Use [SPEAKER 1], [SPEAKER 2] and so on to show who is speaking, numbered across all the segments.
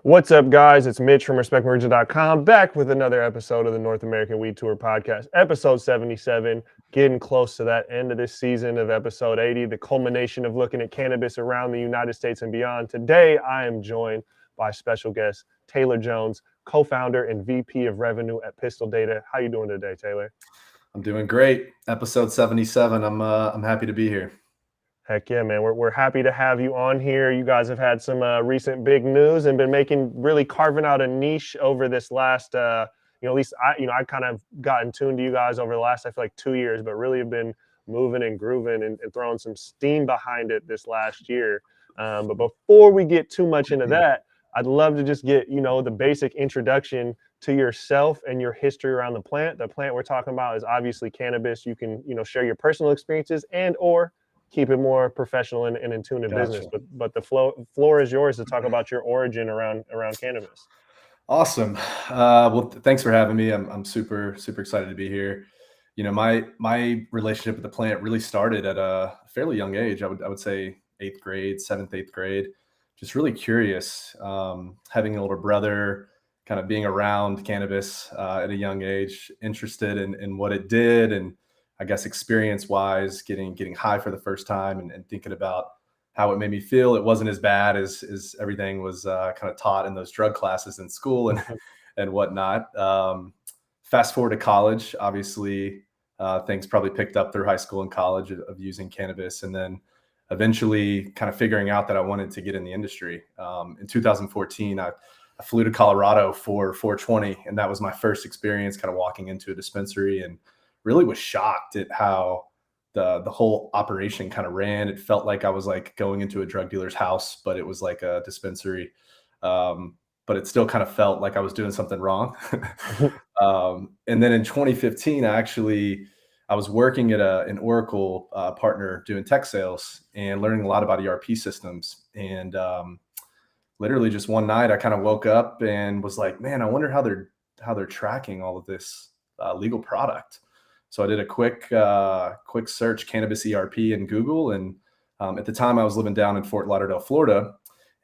[SPEAKER 1] What's up, guys? It's Mitch from RespectMerger.com back with another episode of the North American Weed Tour podcast, episode 77. Getting close to that end of this season of episode 80, the culmination of looking at cannabis around the United States and beyond. Today, I am joined by special guest Taylor Jones, co-founder and VP of Revenue at Pistil Data. How you doing today, Taylor?
[SPEAKER 2] I'm doing great. Episode 77. I'm happy to be here.
[SPEAKER 1] Heck yeah, man. We're happy to have you on here. You guys have had some recent big news and been really carving out a niche over this last, at least I kind of gotten tuned to you guys over the last, I feel like 2 years, but really have been moving and grooving and throwing some steam behind it this last year. But before we get too much into that, I'd love to just get, the basic introduction to yourself and your history around the plant. The plant we're talking about is obviously cannabis. You can, share your personal experiences and or keep it more professional and in tune to business. But the floor is yours to talk about your origin around cannabis.
[SPEAKER 2] Awesome. Well, thanks for having me. I'm super excited to be here. My relationship with the plant really started at a fairly young age. I would say 8th grade, 7th, 8th grade. Just really curious, having an older brother, kind of being around cannabis at a young age, interested in what it did, and I guess experience-wise, getting high for the first time and thinking about how it made me feel. It wasn't as bad as everything was kind of taught in those drug classes in school and whatnot. Fast forward to college, obviously, things probably picked up through high school and college of using cannabis, and then eventually kind of figuring out that I wanted to get in the industry. In 2014, I flew to Colorado for 420, and that was my first experience kind of walking into a dispensary, and really was shocked at how the whole operation kind of ran. It felt like I was like going into a drug dealer's house, but it was like a dispensary. But it still kind of felt like I was doing something wrong. And then in 2015, I was working at an Oracle partner doing tech sales and learning a lot about ERP systems. And literally just one night I kind of woke up and was like, man, I wonder how they're tracking all of this legal product. So I did a quick search, cannabis ERP in Google. And at the time I was living down in Fort Lauderdale, Florida.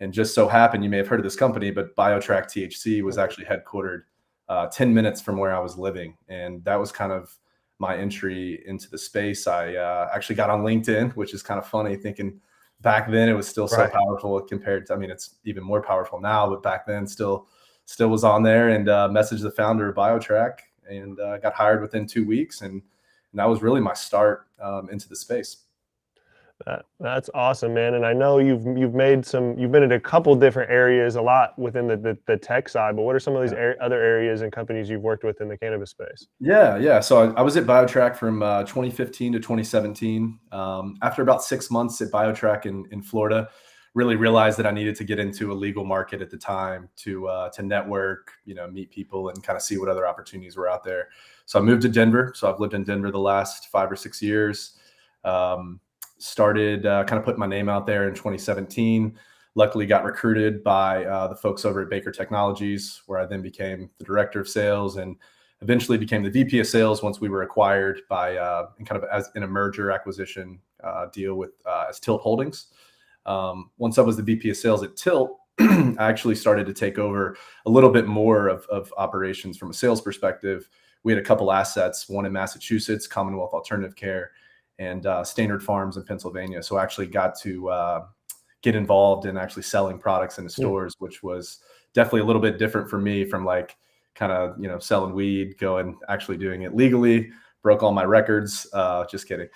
[SPEAKER 2] And just so happened, you may have heard of this company, but BioTrack THC was actually headquartered 10 minutes from where I was living. And that was kind of my entry into the space. I actually got on LinkedIn, which is kind of funny, thinking back then it was still so powerful compared to, it's even more powerful now, but back then still was on there, and messaged the founder of BioTrack, and got hired within 2 weeks. And that was really my start into the space.
[SPEAKER 1] That's awesome, man. And I know you've been in a couple different areas, a lot within the tech side, but what are some of these other areas and companies you've worked with in the cannabis space?
[SPEAKER 2] Yeah. So I was at BioTrack from 2015 to 2017. After about 6 months at BioTrack in Florida, really realized that I needed to get into a legal market at the time to network, meet people and kind of see what other opportunities were out there. So I moved to Denver. So I've lived in Denver the last 5 or 6 years. Started kind of putting my name out there in 2017. Luckily got recruited by the folks over at Baker Technologies, where I then became the director of sales and eventually became the VP of sales once we were acquired by kind of as in a merger acquisition deal with as Tilt Holdings. Once I was the VP of sales at Tilt, I actually started to take over a little bit more of operations from a sales perspective. We had a couple assets, one in Massachusetts, Commonwealth Alternative Care, and Standard Farms in Pennsylvania. So I actually got to get involved in actually selling products in the stores, which was definitely a little bit different for me from like kind of, selling weed, actually doing it legally, broke all my records. Just kidding.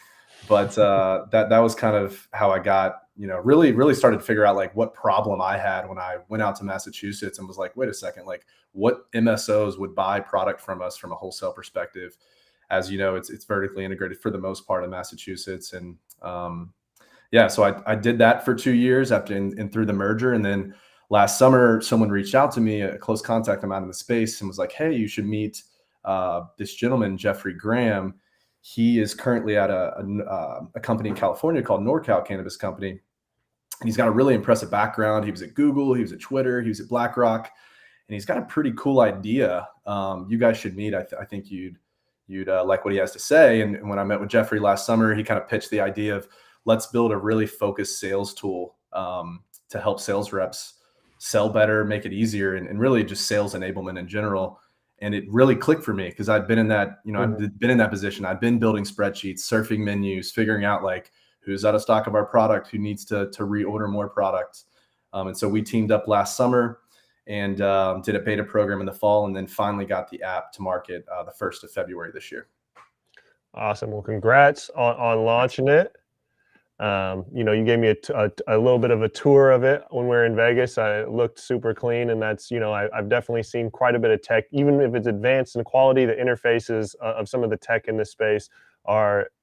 [SPEAKER 2] But that was kind of how I got, really started to figure out like what problem I had when I went out to Massachusetts and was like, wait a second, like what MSOs would buy product from us from a wholesale perspective? As you know, it's vertically integrated for the most part in Massachusetts. And so I did that for 2 years after and through the merger. And then last summer, someone reached out to me, a close contact I'm out in the space, and was like, hey, you should meet this gentleman, Jeffrey Graham. He is currently at a company in California called NorCal Cannabis Company. And he's got a really impressive background. He was at Google, he was at Twitter, he was at BlackRock, and he's got a pretty cool idea. You guys should meet. I think you'd like what he has to say. And when I met with Jeffrey last summer, he kind of pitched the idea of let's build a really focused sales tool to help sales reps sell better, make it easier, and really just sales enablement in general. And it really clicked for me because I'd been in that, I've been in that position. I've been building spreadsheets, surfing menus, figuring out like who's out of stock of our product, who needs to reorder more products. And so we teamed up last summer and did a beta program in the fall, and then finally got the app to market the 1st of February this year.
[SPEAKER 1] Awesome. Well, congrats on launching it. You gave me a little bit of a tour of it when we were in Vegas. It looked super clean, and that's, I've definitely seen quite a bit of tech, even if it's advanced in quality. The interfaces of some of the tech in this space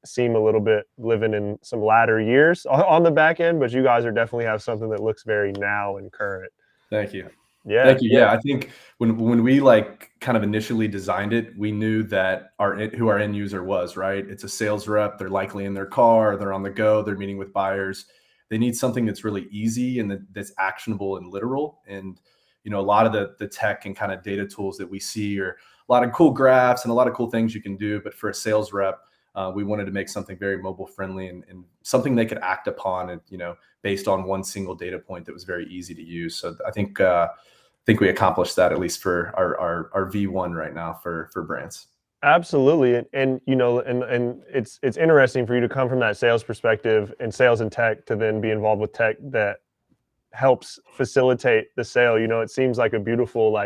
[SPEAKER 1] seem a little bit living in some latter years on the back end, but you guys are definitely have something that looks very now and current.
[SPEAKER 2] Thank you.
[SPEAKER 1] Yeah.
[SPEAKER 2] Thank you. Yeah, I think when we like kind of initially designed it, we knew that who our end user was, right? It's a sales rep. They're likely in their car, they're on the go, they're meeting with buyers. They need something that's really easy and that's actionable and literal. And a lot of the tech and kind of data tools that we see are a lot of cool graphs and a lot of cool things you can do. But for a sales rep, we wanted to make something very mobile friendly and something they could act upon, and based on one single data point that was very easy to use. So I think we accomplished that, at least for our V1 right now for brands.
[SPEAKER 1] Absolutely. And it's interesting for you to come from that sales perspective and sales and tech to then be involved with tech that helps facilitate the sale. It seems like a beautiful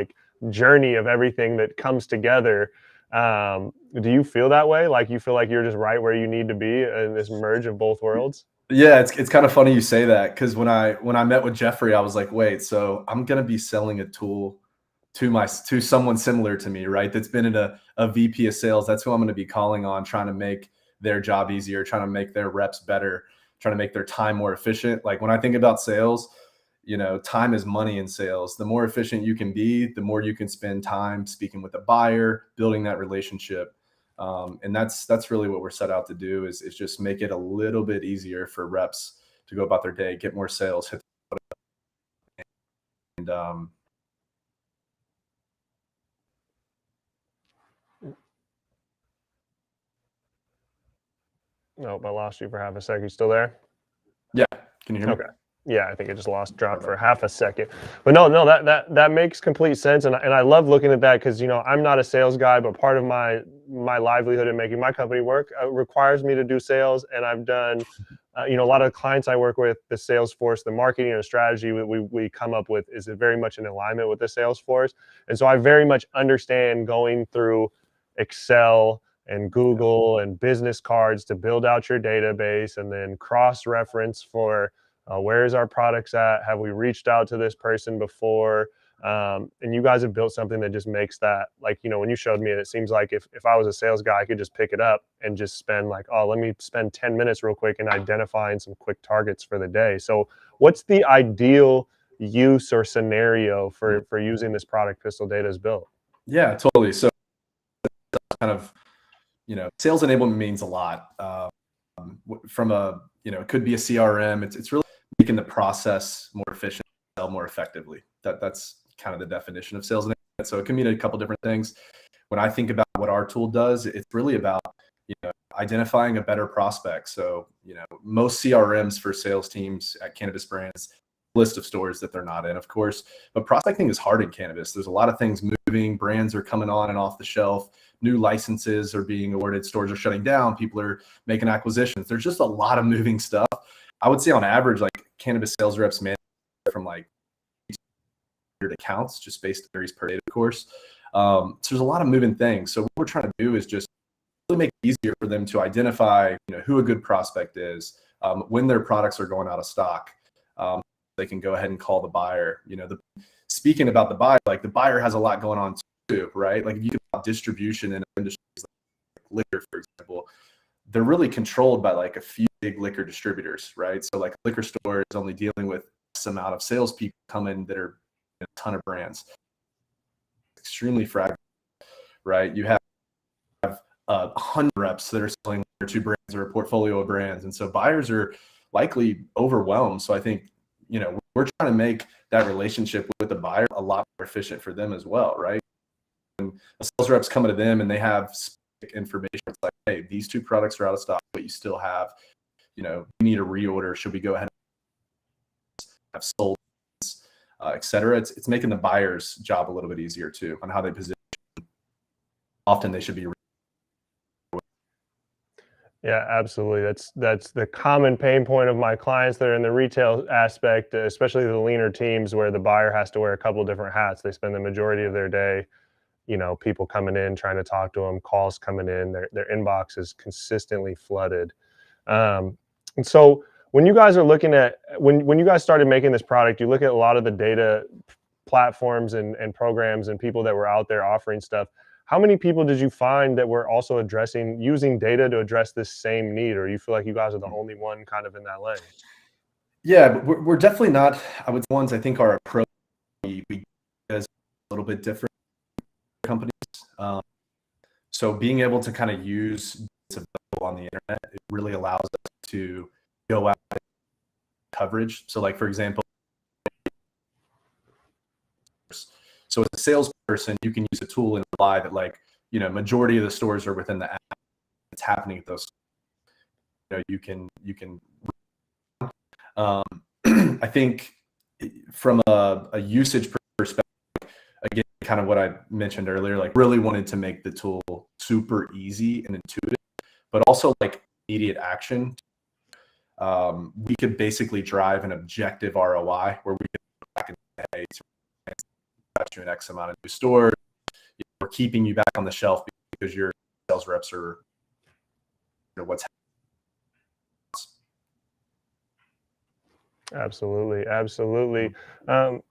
[SPEAKER 1] journey of everything that comes together. Do you feel that way? Like you feel like you're just right where you need to be in this merge of both worlds?
[SPEAKER 2] Yeah, it's kind of funny you say that, because when I met with Jeffrey, I was like, wait, so I'm gonna be selling a tool to someone similar to me, right? That's been in a VP of sales. That's who I'm gonna be calling on, trying to make their job easier, trying to make their reps better, trying to make their time more efficient. Like when I think about sales, time is money in sales. The more efficient you can be, the more you can spend time speaking with the buyer, building that relationship. And that's really what we're set out to do is just make it a little bit easier for reps to go about their day, get more sales, and
[SPEAKER 1] Nope, I lost you for half a second. You still there?
[SPEAKER 2] yeah. Can you hear me?
[SPEAKER 1] Okay. Yeah, I think it just dropped for half a second. But no, that makes complete sense, and I love looking at that because I'm not a sales guy, but part of my livelihood in making my company work requires me to do sales, and I've done, a lot of clients I work with, the sales force, the marketing and strategy we come up with is very much in alignment with the sales force, and so I very much understand going through Excel and Google and business cards to build out your database and then cross-reference for where is our products at? Have we reached out to this person before? And you guys have built something that just makes that, when you showed me it, it seems like if I was a sales guy, I could just pick it up and just spend let me spend 10 minutes real quick and identifying some quick targets for the day. So what's the ideal use or scenario for using this product Pistil Data is built?
[SPEAKER 2] Yeah, totally. So kind of, sales enablement means a lot. From it could be a CRM. It's really making the process more efficient, sell more effectively. That's kind of the definition of sales enablement. So it can mean a couple different things. When I think about what our tool does, it's really about identifying a better prospect. So most CRMs for sales teams at cannabis brands list of stores that they're not in, of course, but prospecting is hard in cannabis. There's a lot of things moving. Brands are coming on and off the shelf. New licenses are being awarded. Stores are shutting down. People are making acquisitions. There's just a lot of moving stuff. I would say on average, cannabis sales reps manage from 100 accounts, just based on varies per day, of course. So there's a lot of moving things. So what we're trying to do is just really make it easier for them to identify, who a good prospect is, when their products are going out of stock. They can go ahead and call the buyer. Speaking about the buyer, the buyer has a lot going on too, right? If you think about distribution in industries like liquor, for example, they're really controlled by a few big liquor distributors, right? So a liquor store is only dealing with X amount of salespeople come in that are a ton of brands. Extremely fragmented, right? You have 100 reps that are selling one or two brands or a portfolio of brands, and so buyers are likely overwhelmed. So I think we're trying to make that relationship with the buyer a lot more efficient for them as well, right? When a sales rep's coming to them and they have specific information, it's like, hey, these two products are out of stock, but you still have, you need a reorder. Should we go ahead and have sold? et cetera. It's making the buyer's job a little bit easier too on how they position. Often they should be.
[SPEAKER 1] Yeah, absolutely. That's the common pain point of my clients that are in the retail aspect, especially the leaner teams where the buyer has to wear a couple different hats. They spend the majority of their day, people coming in trying to talk to them, calls coming in, their inbox is consistently flooded. And so when you guys are looking at when you guys started making this product, you look at a lot of the data platforms and programs and people that were out there offering stuff. How many people did you find that were also addressing using data to address this same need, or you feel like you guys are the only one kind of in that lane?
[SPEAKER 2] Yeah, but we're definitely not. I would ones I think our approach we is a little bit different companies. Um, so being able to kind of use on the internet, it really allows us to go out and coverage. So like for example, so as a salesperson, you can use a tool and rely that majority of the stores are within the app. It's happening at those. You can. I think from a usage perspective, again, kind of what I mentioned earlier, like really wanted to make the tool super easy and intuitive, but also like immediate action. We could basically drive an objective ROI where we could go back and say, hey, got you an X amount of new stores. We're keeping you back on the shelf because your sales reps are what's happening.
[SPEAKER 1] Absolutely. And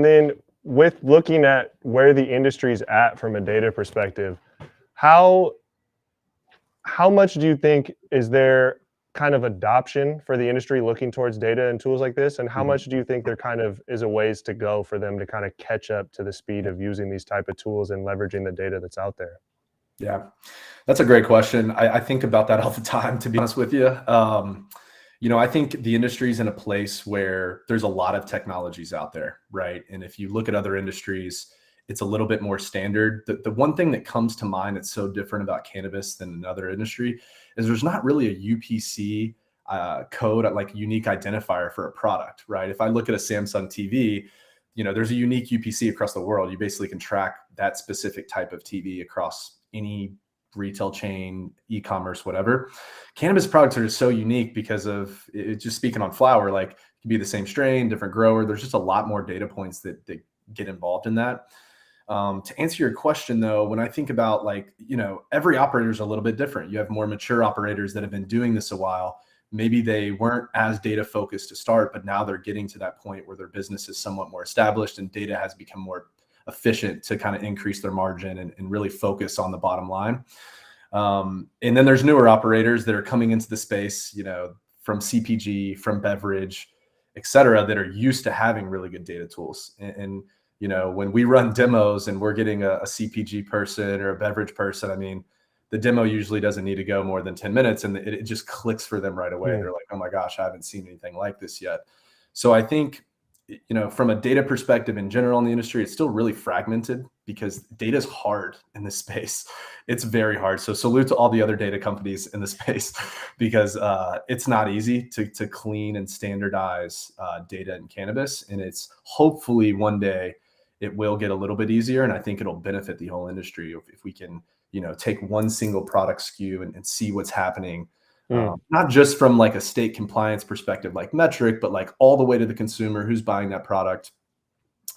[SPEAKER 1] then with looking at where the industry's at from a data perspective, how much do you think is there kind of adoption for the industry looking towards data and tools like this? And how much do you think there kind of is a ways to go for them to kind of catch up to the speed of using these type of tools and leveraging the data that's out there?
[SPEAKER 2] Yeah, that's a great question. I think about that all the time, to be honest with you. I think the industry's in a place where there's a lot of technologies out there, right? And if you look at other industries, it's a little bit more standard. The one thing that comes to mind that's so different about cannabis than another industry is there's not really a UPC code, like unique identifier for a product, right? If I look at a Samsung TV, there's a unique UPC across the world. You basically can track that specific type of TV across any retail chain, e-commerce, whatever. Cannabis products are just so unique because of it. Just speaking on flower, like it could be the same strain, different grower. There's just a lot more data points that get involved in that. To answer your question though, when I think about every operator is a little bit different. You have more mature operators that have been doing this a while. Maybe they weren't as data focused to start, but now they're getting to that point where their business is somewhat more established and data has become more efficient to kind of increase their margin and really focus on the bottom line. And then there's newer operators that are coming into the space, from CPG, from beverage, et cetera, that are used to having really good data tools. And when we run demos and we're getting a CPG person or a beverage person, I mean, the demo usually doesn't need to go more than 10 minutes and it just clicks for them right away. They're like, oh my gosh, I haven't seen anything like this yet. So I think, from a data perspective in general in the industry, it's still really fragmented because data is hard in this space. It's very hard. So salute to all the other data companies in the space because it's not easy to clean and standardize data in cannabis. And it's hopefully one day it will get a little bit easier. And I think it'll benefit the whole industry if we can, take one single product SKU and see what's happening. Not just from like a state compliance perspective, like metric, but like all the way to the consumer who's buying that product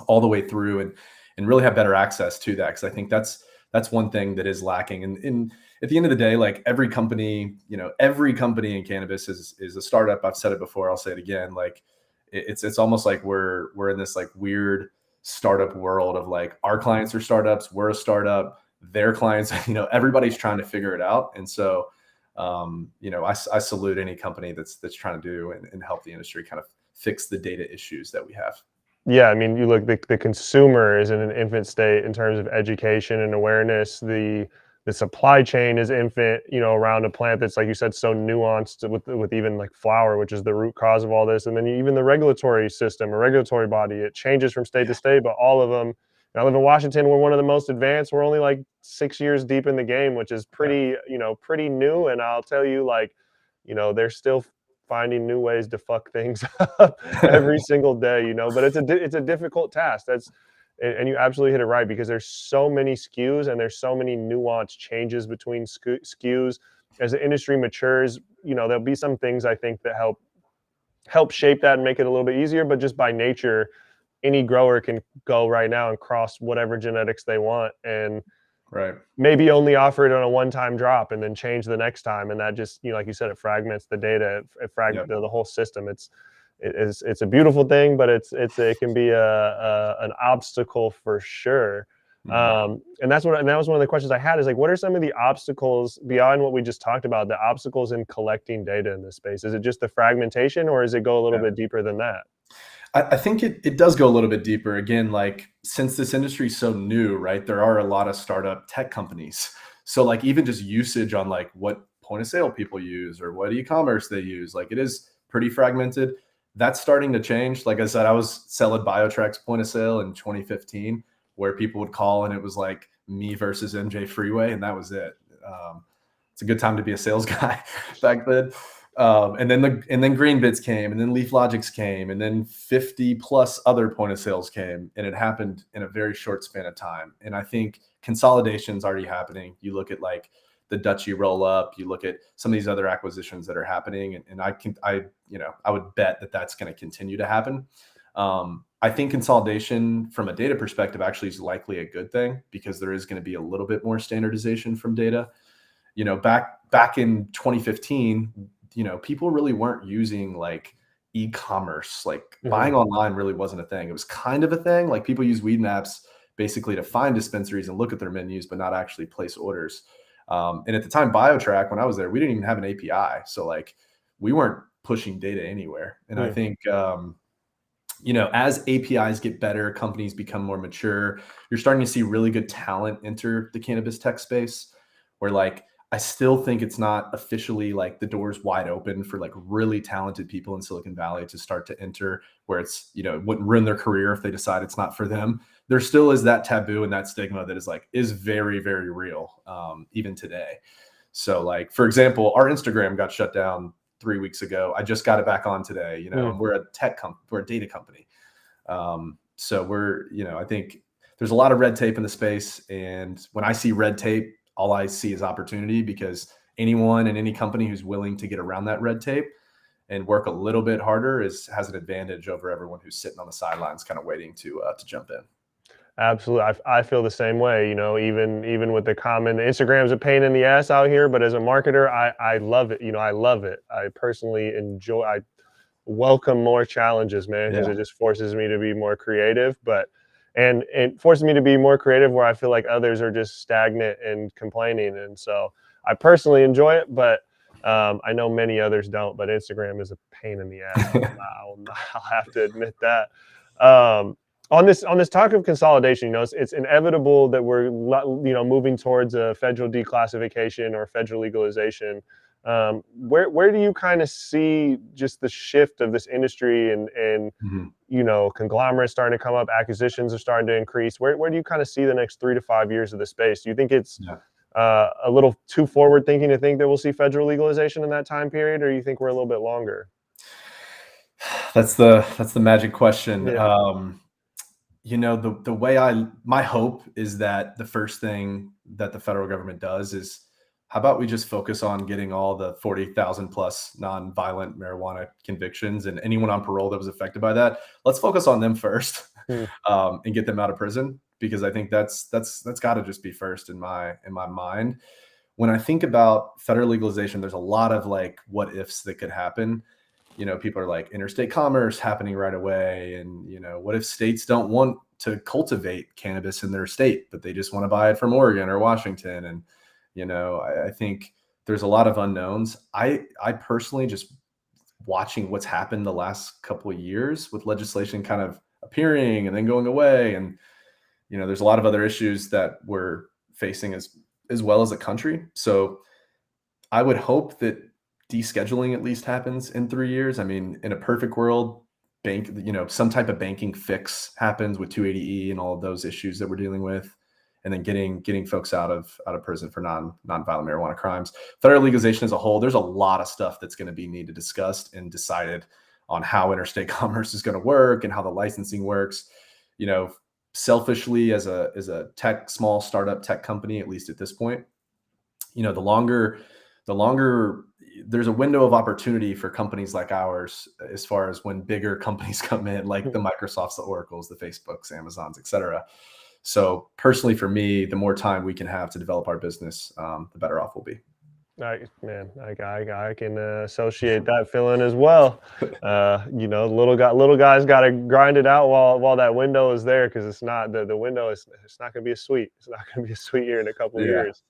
[SPEAKER 2] all the way through and really have better access to that. Cause I think that's one thing that is lacking. And at the end of the day, like every company in cannabis is a startup. I've said it before. I'll say it again. Like it's almost like we're in this like weird startup world of like our clients are startups. We're a startup, their clients, everybody's trying to figure it out. And so, I salute any company that's trying to do and help the industry kind of fix the data issues that we have.
[SPEAKER 1] Yeah, I mean, you look, the consumer is in an infant state in terms of education and awareness. The supply chain is infant, around a plant that's, like you said, so nuanced with even like flower, which is the root cause of all this. And then even the regulatory system or regulatory body, it changes from state to state, but all of them. I live in Washington. We're one of the most advanced. We're only like 6 years deep in the game, which is pretty, pretty new. And I'll tell you, like, there's still finding new ways to fuck things up every single day, you know. But it's a difficult task. And you absolutely hit it right, because there's so many SKUs and there's so many nuanced changes between SKUs. As the industry matures, you know, there'll be some things I think that help shape that and make it a little bit easier. But just by nature, any grower can go right now and cross whatever genetics they want, and
[SPEAKER 2] Right.
[SPEAKER 1] maybe only offer it on a one-time drop and then change the next time. And that just, you know, like you said, it fragments the data,
[SPEAKER 2] Yep.
[SPEAKER 1] the whole system. It's a beautiful thing, but it can be an obstacle for sure.
[SPEAKER 2] Mhm.
[SPEAKER 1] And that was one of the questions I had, is like, what are some of the obstacles beyond what we just talked about, the obstacles in collecting data in this space? Is it just the fragmentation, or does it go a little
[SPEAKER 2] Yeah.
[SPEAKER 1] bit deeper than that?
[SPEAKER 2] I think it does go a little bit deeper. Again, like since this industry is so new, right? There are a lot of startup tech companies. So like even just usage on like what point of sale people use or what e-commerce they use, like it is pretty fragmented. That's starting to change. Like I said, I was selling BioTrack's point of sale in 2015, where people would call and it was like me versus MJ Freeway, and that was it. It's a good time to be a sales guy back then. And then Greenbits came, and then LeafLogix came, and then 50 plus other point of sales came, and it happened in a very short span of time. And I think consolidation is already happening. You look at like the Dutchy roll up, you look at some of these other acquisitions that are happening, and I would bet that that's going to continue to happen. I think consolidation from a data perspective actually is likely a good thing, because there is going to be a little bit more standardization from data. You know, back in 2015, you know, people really weren't using like e-commerce. Like
[SPEAKER 1] Mhm.
[SPEAKER 2] buying online really wasn't a thing. It was kind of a thing. Like people use weed maps basically to find dispensaries and look at their menus, but not actually place orders. And at the time, BioTrack, when I was there, we didn't even have an API. So like we weren't pushing data anywhere. And I
[SPEAKER 1] Mm.
[SPEAKER 2] think, you know, as APIs get better, companies become more mature, you're starting to see really good talent enter the cannabis tech space, where like I still think it's not officially like the doors wide open for like really talented people in Silicon Valley to start to enter, where it's, you know, it wouldn't ruin their career if they decide it's not for them. There still is that taboo and that stigma that is very, very real, even today. So like, for example, our Instagram got shut down 3 weeks ago. I just got it back on today, you know,
[SPEAKER 1] Mm.
[SPEAKER 2] and we're a data company. So I think there's a lot of red tape in the space. And when I see red tape, all I see is opportunity, because anyone and any company who's willing to get around that red tape and work a little bit harder has an advantage over everyone who's sitting on the sidelines, kind of waiting to jump in.
[SPEAKER 1] Absolutely. I feel the same way, you know, even with the comment, the Instagram's a pain in the ass out here, but as a marketer, I love it. You know, I love it. I personally I welcome more challenges, man, because
[SPEAKER 2] Yeah.
[SPEAKER 1] it just forces me to be more creative, but and it forces me to be more creative where I feel like others are just stagnant and complaining. And so I personally enjoy it, but I know many others don't. But Instagram is a pain in the ass. I'll have to admit that. On this talk of consolidation, you know, it's inevitable that we're moving towards a federal declassification or federal legalization. Where do you kind of see just the shift of this industry, and
[SPEAKER 2] Mhm.
[SPEAKER 1] you know, conglomerates starting to come up, acquisitions are starting to increase? Where do you kind of see the next 3 to 5 years of the space? Do you think it's
[SPEAKER 2] Yeah.
[SPEAKER 1] a little too forward thinking to think that we'll see federal legalization in that time period, or you think we're a little bit longer?
[SPEAKER 2] That's the magic question.
[SPEAKER 1] Yeah.
[SPEAKER 2] You know, the way my hope is that the first thing that the federal government does is, how about we just focus on getting all the 40,000 plus non-violent marijuana convictions and anyone on parole that was affected by that. Let's focus on them first,
[SPEAKER 1] Hmm.
[SPEAKER 2] and get them out of prison, because I think that's got to just be first in my mind. When I think about federal legalization, there's a lot of like what ifs that could happen. You know, people are like interstate commerce happening right away. And, you know, what if states don't want to cultivate cannabis in their state, but they just want to buy it from Oregon or Washington? And, you know, I think there's a lot of unknowns. I personally, just watching what's happened the last couple of years with legislation kind of appearing and then going away. And, you know, there's a lot of other issues that we're facing as well as a country. So I would hope that descheduling at least happens in 3 years. I mean, in a perfect world, some type of banking fix happens with 280E and all of those issues that we're dealing with. and then getting folks out of prison for nonviolent marijuana crimes. Federal legalization as a whole, there's a lot of stuff that's going to be needed discussed and decided on how interstate commerce is going to work and how the licensing works. You know, selfishly as a small startup tech company, at least at this point, you know, the longer there's a window of opportunity for companies like ours, as far as when bigger companies come in, like the Microsofts, the Oracles, the Facebooks, Amazons, et cetera. So personally, for me, the more time we can have to develop our business, the better off we'll be.
[SPEAKER 1] I can associate that feeling as well. You know, little guys got to grind it out while that window is there, because it's not the window is it's not going to be a sweet. It's not going to be a sweet year in a couple of
[SPEAKER 2] Yeah.
[SPEAKER 1] years.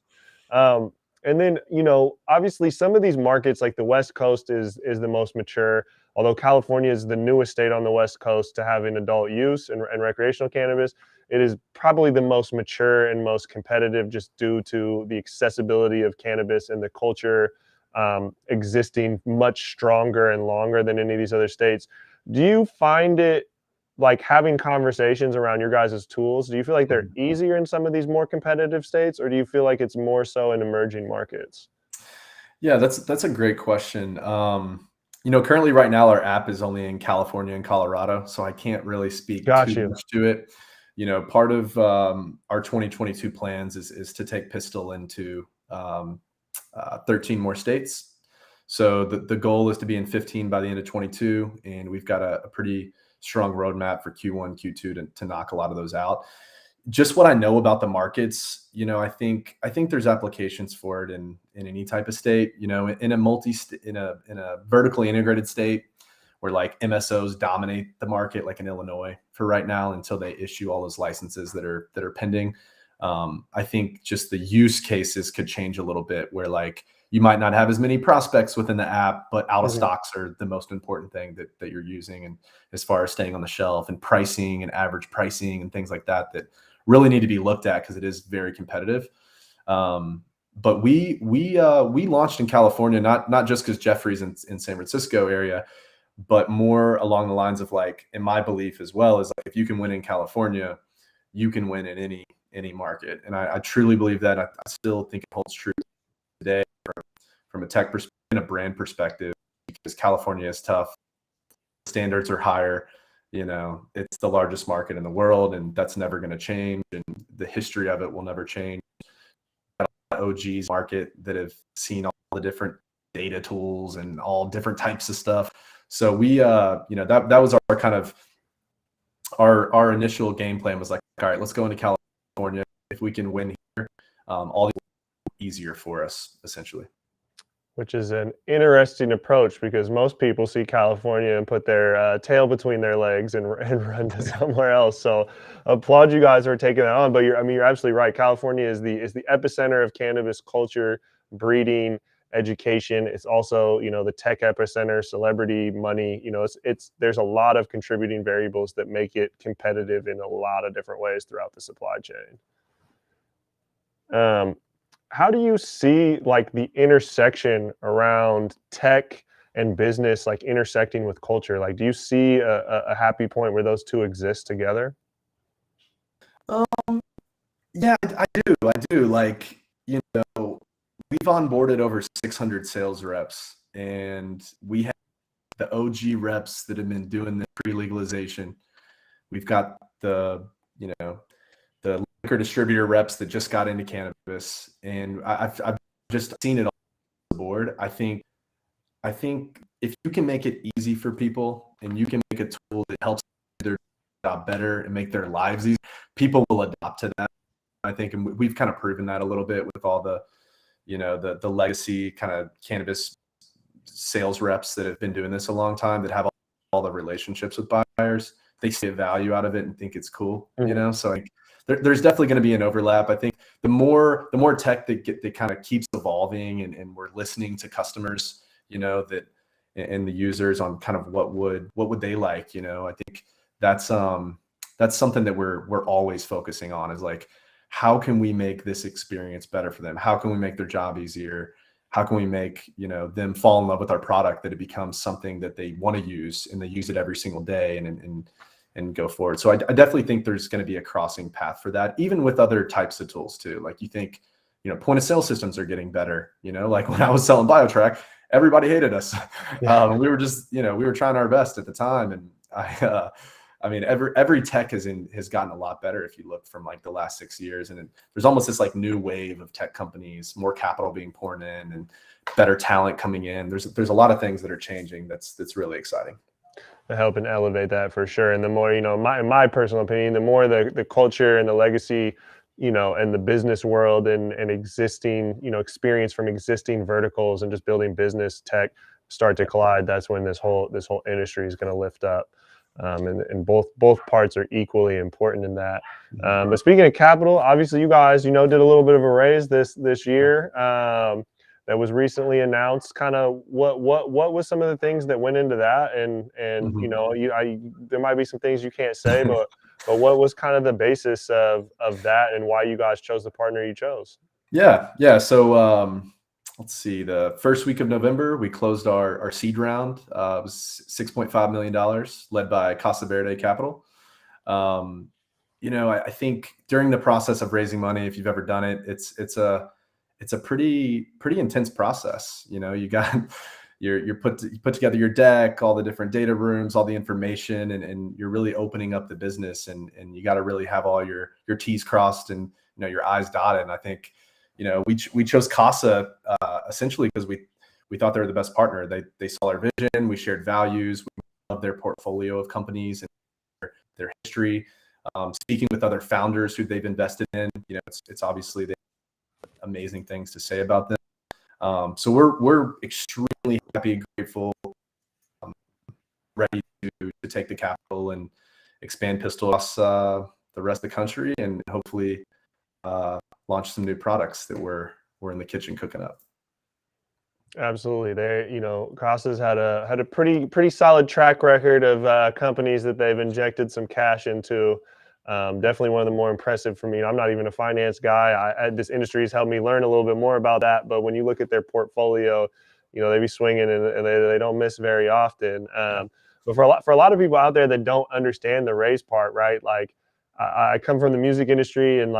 [SPEAKER 1] And then, you know, obviously some of these markets, like the West Coast is the most mature, although California is the newest state on the West Coast to have an adult use and recreational cannabis. It is probably the most mature and most competitive, just due to the accessibility of cannabis and the culture existing much stronger and longer than any of these other states. Do you find it, like, having conversations around your guys' tools, do you feel like they're easier in some of these more competitive states, or do you feel like it's more so in emerging markets?
[SPEAKER 2] Yeah, that's a great question. You know, currently right now our app is only in California and Colorado, so I can't really speak
[SPEAKER 1] Got
[SPEAKER 2] too
[SPEAKER 1] you.
[SPEAKER 2] much to it. You know, part of our 2022 plans is to take Pistil into 13 more states. So the goal is to be in 15 by the end of 22, and we've got a pretty strong roadmap for Q1, Q2 to knock a lot of those out. Just what I know about the markets, you know, I think there's applications for it in any type of state. You know, in a vertically integrated state where like MSOs dominate the market, like in Illinois for right now, until they issue all those licenses that are pending. I think just the use cases could change a little bit, where like you might not have as many prospects within the app, but out of stocks are the most important thing that you're using. And as far as staying on the shelf and pricing and average pricing and things like that really need to be looked at, because it is very competitive. But we launched in California, not just because Jeffrey's in San Francisco area, but more along the lines of, like, in my belief as well, is like, if you can win in California, you can win in any market. And I truly believe that. I still think it holds true today from a tech perspective and a brand perspective, because California is tough. Standards are higher. You know, it's the largest market in the world, and that's never going to change. And the history of it will never change. OGs market that have seen all the different data tools and all different types of stuff. So we, you know, that was our kind of our initial game plan was like, all right, let's go into California. If we can win here, all the easier for us, essentially.
[SPEAKER 1] Which is an interesting approach, because most people see California and put their tail between their legs and run to somewhere else. So applaud you guys for taking that on. But you're absolutely right. California is the epicenter of cannabis culture, breeding, education. It's also, you know, the tech epicenter, celebrity, money. You know, there's a lot of contributing variables that make it competitive in a lot of different ways throughout the supply chain. How do you see, like, the intersection around tech and business, like, intersecting with culture? Like, do you see a happy point where those two exist together?
[SPEAKER 2] Yeah, I do. Like, you know, we've onboarded over 600 sales reps, and we have the OG reps that have been doing the pre-legalization. We've got the, you know, the liquor distributor reps that just got into cannabis, and I've just seen it all the board. I think if you can make it easy for people, and you can make a tool that helps their job better and make their lives easier, people will adopt to that. I think, and we've kind of proven that a little bit with all the, you know, the legacy kind of cannabis sales reps that have been doing this a long time, that have all the relationships with buyers. They see a value out of it and think it's cool, you know? So like, there's definitely going to be an overlap. I think the more tech that kind of keeps evolving, and we're listening to customers, you know, that, and the users on kind of what would they like, you know. I think that's something that we're always focusing on, is like, how can we make this experience better for them? How can we make their job easier? How can we make, you know, them fall in love with our product, that it becomes something that they want to use and they use it every single day, and and go forward. So I definitely think there's going to be a crossing path for that, even with other types of tools too. Like you think, point of sale systems are getting better. Like when I was selling BioTrack, everybody hated us. We were just, we were trying our best at the time. And I mean, every tech has gotten a lot better if you look from like the last 6 years. And there's almost this like new wave of tech companies, more capital being poured in and better talent coming in. There's a lot of things that are changing. That's really exciting.
[SPEAKER 1] To help and elevate that for sure. And the more, in my personal opinion, the more the culture and the legacy, and the business world and existing, experience from existing verticals and just building business tech start to collide, that's when this whole industry is going to lift up. And both parts are equally important in that. But speaking of capital, obviously you guys, did a little bit of a raise this year. That was recently announced. Kind of what was some of the things that went into that, and there might be some things you can't say, but what was kind of the basis of that, and why you guys chose the partner you chose?
[SPEAKER 2] Yeah. So let's see. The first week of November, we closed our seed round. It was $6.5 million, led by Casa Verde Capital. I think during the process of raising money, if you've ever done it, it's a pretty intense process. You got you put together your deck, all the different data rooms, all the information, and you're really opening up the business, and you got to really have all your T's crossed and your I's dotted. And I think we chose Casa essentially because we thought they were the best partner. They saw our vision, we shared values, we loved their portfolio of companies and their history. Speaking with other founders who they've invested in, it's obviously they amazing things to say about them. So we're extremely happy and grateful, ready to take the capital and expand Pistil across the rest of the country, and hopefully launch some new products that we're in the kitchen cooking up.
[SPEAKER 1] Absolutely. Casa's had a pretty solid track record of companies that they've injected some cash into. Definitely one of the more impressive for me. I'm not even a finance guy. This industry has helped me learn a little bit more about that. But when you look at their portfolio, they be swinging and they don't miss very often. But for a lot of people out there that don't understand the raise part, right? Like I come from the music industry, and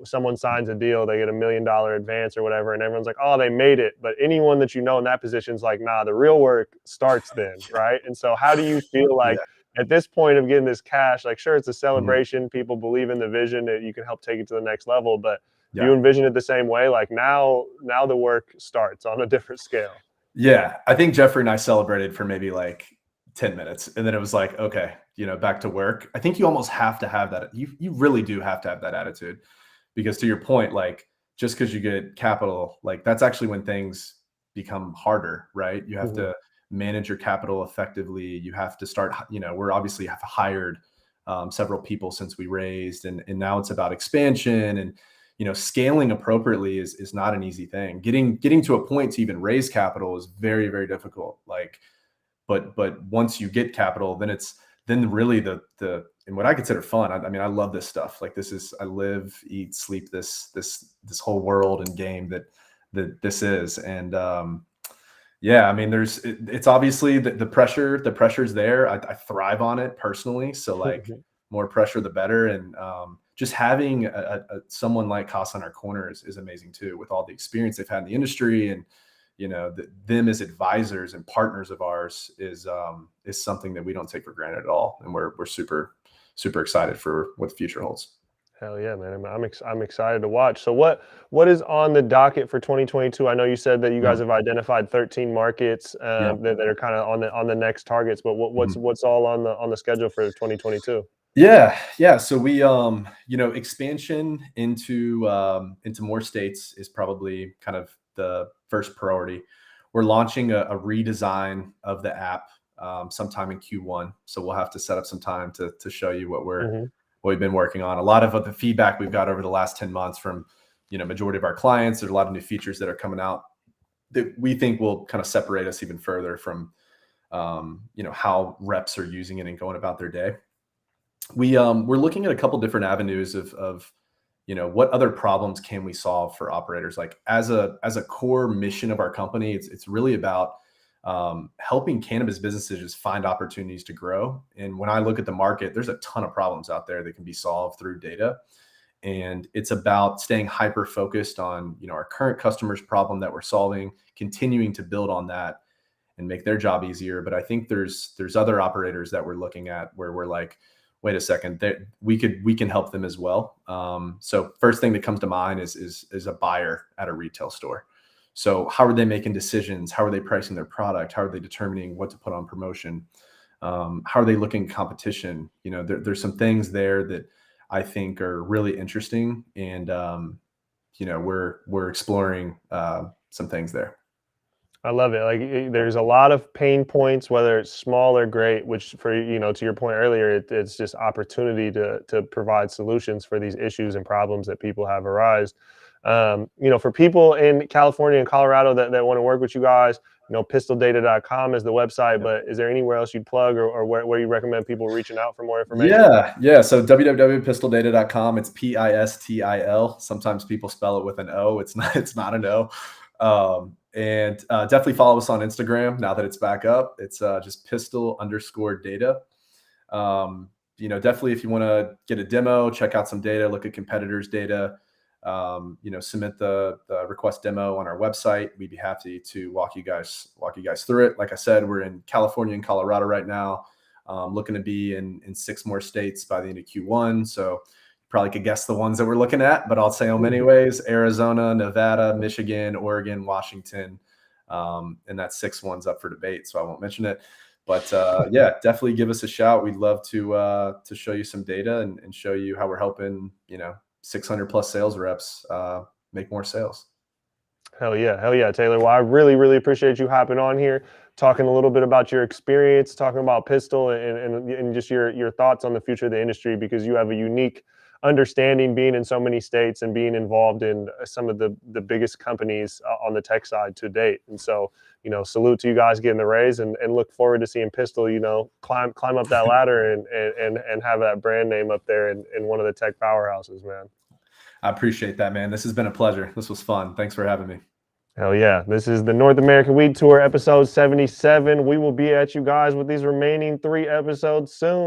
[SPEAKER 1] someone signs a deal, they get $1 million advance or whatever, and everyone's like, oh, they made it. But anyone that in that position is like, nah, the real work starts then, right? And so how do you feel like at this point of getting this cash, like, sure, it's a celebration, people believe in the vision that you can help take it to the next level, but do you envision it the same way? Like now the work starts on a different scale.
[SPEAKER 2] Yeah, I think Jeffrey and I celebrated for maybe like 10 minutes, and then it was like, okay, back to work. I think you almost have to have that. You really do have to have that attitude, because to your point, like just because you get capital, like that's actually when things become harder, right? You have to manage your capital effectively. You have to start, we're obviously have hired several people since we raised, and now it's about expansion, and scaling appropriately is not an easy thing. Getting to a point to even raise capital is very, very difficult. Like, but once you get capital, then really the and what I consider fun. I mean, I love this stuff. Like I live, eat, sleep this whole world and game that this is. And yeah, I mean, it's obviously the pressure's there. I thrive on it personally. So like more pressure, the better. And just having someone like Casa in our corner is amazing too, with all the experience they've had in the industry, and them as advisors and partners of ours is something that we don't take for granted at all, and we're super excited for what the future holds.
[SPEAKER 1] Hell yeah, man! I'm excited to watch. So what is on the docket for 2022? I know you said that you guys have identified 13 markets that are kind of on the next targets, but what's all on the schedule for 2022?
[SPEAKER 2] Yeah. So we expansion into more states is probably kind of the first priority. We're launching a redesign of the app sometime in Q1, so we'll have to set up some time to show you what we've been working on. A lot of the feedback we've got over the last 10 months from majority of our clients. There's a lot of new features that are coming out that we think will kind of separate us even further from how reps are using it and going about their day. We're looking at a couple different avenues of what other problems can we solve for operators. Like as a core mission of our company, it's really about helping cannabis businesses just find opportunities to grow. And when I look at the market, there's a ton of problems out there that can be solved through data. And it's about staying hyper focused on, our current customers' problem that we're solving, continuing to build on that and make their job easier. But I think there's other operators that we're looking at where we're like, wait a second, we can help them as well. So first thing that comes to mind is a buyer at a retail store. So how are they making decisions? How are they pricing their product? How are they determining what to put on promotion? How are they looking at competition? There's some things there that I think are really interesting, and we're exploring some things there.
[SPEAKER 1] I love it. Like there's a lot of pain points, whether it's small or great, which for, to your point earlier, it's just opportunity to provide solutions for these issues and problems that people have arise. For people in California and Colorado that want to work with you guys, pistildata.com is the website,
[SPEAKER 2] Yep.
[SPEAKER 1] but is there anywhere else you'd plug, or where you recommend people reaching out for more information?
[SPEAKER 2] Yeah. So www.pistildata.com. It's Pistil. Sometimes people spell it with an O. It's not. It's not an O. And definitely follow us on Instagram now that it's back up. It's just Pistil_data. Definitely if you want to get a demo, check out some data, look at competitors' data. Submit the request demo on our website. We'd be happy to walk you guys through it. Like I said, we're in California and Colorado right now. Looking to be in 6 more states by the end of Q1. So you probably could guess the ones that we're looking at, but I'll say them anyways: Arizona, Nevada, Michigan, Oregon, Washington. And that 6th one's up for debate, so I won't mention it. But yeah, definitely give us a shout. We'd love to show you some data and show you how we're helping 600 plus sales reps make more sales.
[SPEAKER 1] Hell yeah, Taylor. Well, I really, really appreciate you hopping on here, talking a little bit about your experience, talking about Pistil, and just your thoughts on the future of the industry, because you have a unique understanding being in so many states and being involved in some of the biggest companies on the tech side to date. And so, salute to you guys getting the raise, and look forward to seeing Pistil, climb up that ladder and have that brand name up there in one of the tech powerhouses, man.
[SPEAKER 2] I appreciate that, man. This has been a pleasure. This was fun. Thanks for having me.
[SPEAKER 1] Hell yeah. This is the North American Weed Tour, episode 77. We will be at you guys with these remaining 3 episodes soon.